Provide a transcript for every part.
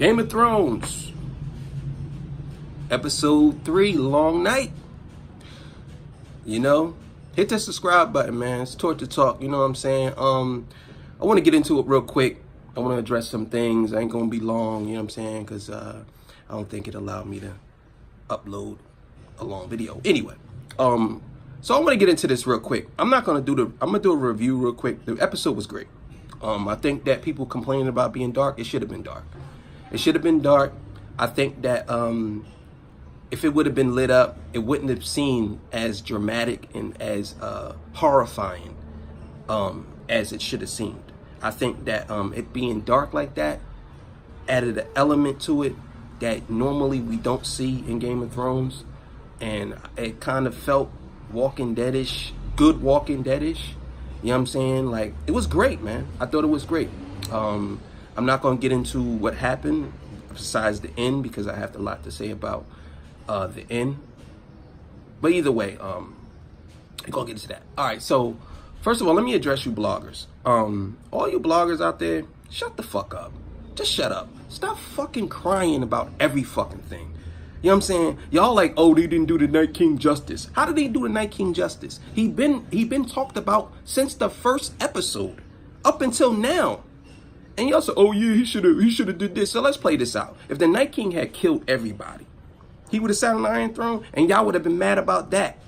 Game of Thrones, episode 3, long night. You know, hit that subscribe button, man. It's TortureTalk, you know what I'm saying? I want to get into it real quick. I want to address some things. I ain't going to be long, you know what I'm saying? Because I don't think it allowed me to upload a long video. Anyway, so I want to get into this real quick. I'm going to do a review real quick. The episode was great. I think that people complaining about being dark, it should have been dark. It should have been dark. I think that if it would have been lit up, it wouldn't have seemed as dramatic and as horrifying as it should have seemed. I think that it being dark like that added an element to it that normally we don't see in Game of Thrones. And it kind of felt Walking Dead-ish, good Walking Dead-ish. You know what I'm saying? Like, it was great, man. I thought it was great. I'm not going to get into what happened besides the end because I have a lot to say about the end. But either way, I'm going to get into that. All right, so first of all, let me address you bloggers. All you bloggers out there, shut the fuck up. Just shut up. Stop fucking crying about every fucking thing. You know what I'm saying? Y'all like, oh, they didn't do the Night King justice. How did they do the Night King justice? He been talked about since the first episode up until now. And y'all say, oh yeah, he should have did this. So let's play this out. If the Night King had killed everybody, he would have sat on the Iron Throne, and y'all would have been mad about that.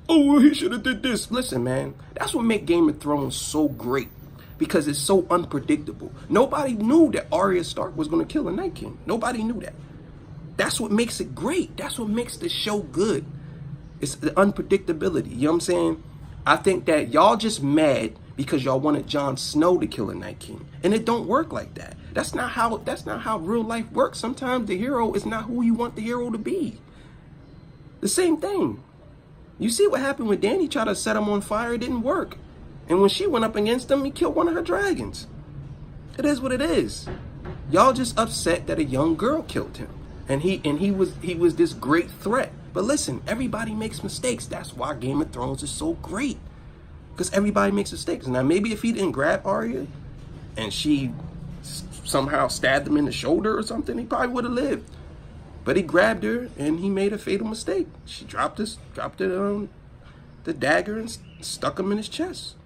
Oh, well, he should have did this. Listen, man, that's what makes Game of Thrones so great, because it's so unpredictable. Nobody knew that Arya Stark was going to kill the Night King. Nobody knew that. That's what makes it great. That's what makes the show good. It's the unpredictability. You know what I'm saying? I think that y'all just mad because y'all wanted Jon Snow to kill the Night King. And it don't work like that. That's not how real life works. Sometimes the hero is not who you want the hero to be. The same thing. You see what happened when Dany tried to set him on fire, it didn't work. And when she went up against him, he killed one of her dragons. It is what it is. Y'all just upset that a young girl killed him. And he was this great threat. But listen, everybody makes mistakes. That's why Game of Thrones is so great. Because everybody makes mistakes. Now, maybe if he didn't grab Arya and she somehow stabbed him in the shoulder or something, he probably would have lived. But he grabbed her and he made a fatal mistake. She dropped the dagger and stuck him in his chest.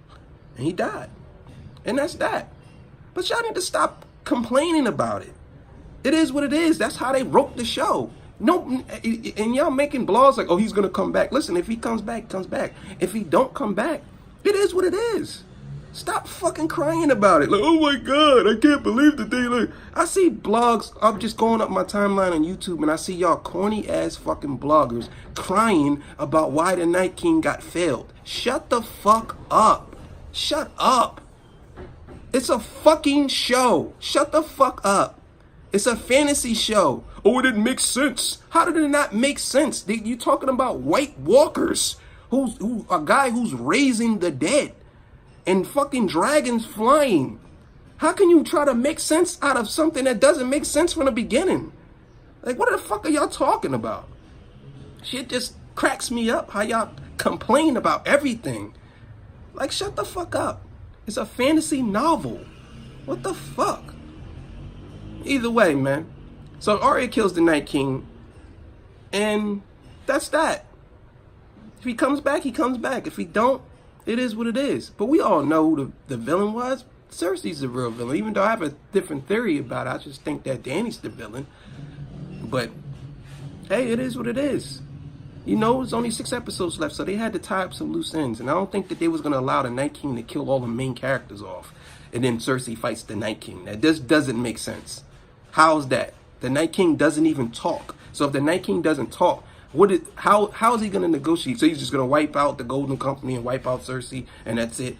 And he died. And that's that. But y'all need to stop complaining about it. It is what it is. That's how they wrote the show. No, and y'all making blogs like, oh, he's going to come back. Listen, if he comes back, he comes back. If he don't come back, it is what it is. Stop fucking crying about it. Like, oh my God, I can't believe that they like. I see blogs. I'm just going up my timeline on YouTube and I see y'all corny ass fucking bloggers crying about why the Night King got failed. Shut the fuck up. Shut up. It's a fucking show. Shut the fuck up. It's a fantasy show. Oh, it didn't make sense. How did it not make sense? You talking about White Walkers, who a guy who's raising the dead, and fucking dragons flying. How can you try to make sense out of something that doesn't make sense from the beginning? Like, what the fuck are y'all talking about? Shit just cracks me up how y'all complain about everything. Like, shut the fuck up. It's a fantasy novel. What the fuck? Either way, man. So Arya kills the Night King, and that's that. If he comes back, he comes back. If he don't, it is what it is. But we all know who the villain was. Cersei's the real villain. Even though I have a different theory about it, I just think that Dany's the villain. But hey, it is what it is. You know, there's only 6 episodes left, so they had to tie up some loose ends. And I don't think that they was going to allow the Night King to kill all the main characters off. And then Cersei fights the Night King. That just doesn't make sense. How's that? The Night King doesn't even talk. So if the Night King doesn't talk, how is he going to negotiate? So he's just going to wipe out the Golden Company and wipe out Cersei, and that's it?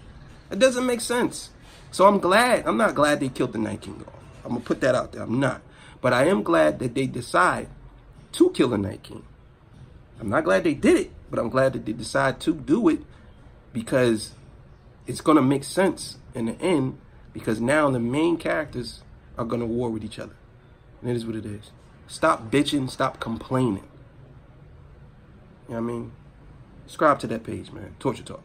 It doesn't make sense. So I'm not glad they killed the Night King off. I'm going to put that out there. I'm not. But I am glad that they decide to kill the Night King. I'm not glad they did it, but I'm glad that they decide to do it, because it's going to make sense in the end, because now the main characters are going to war with each other. And it is what it is. Stop bitching. Stop complaining. You know what I mean? Subscribe to that page, man. Torture Talk.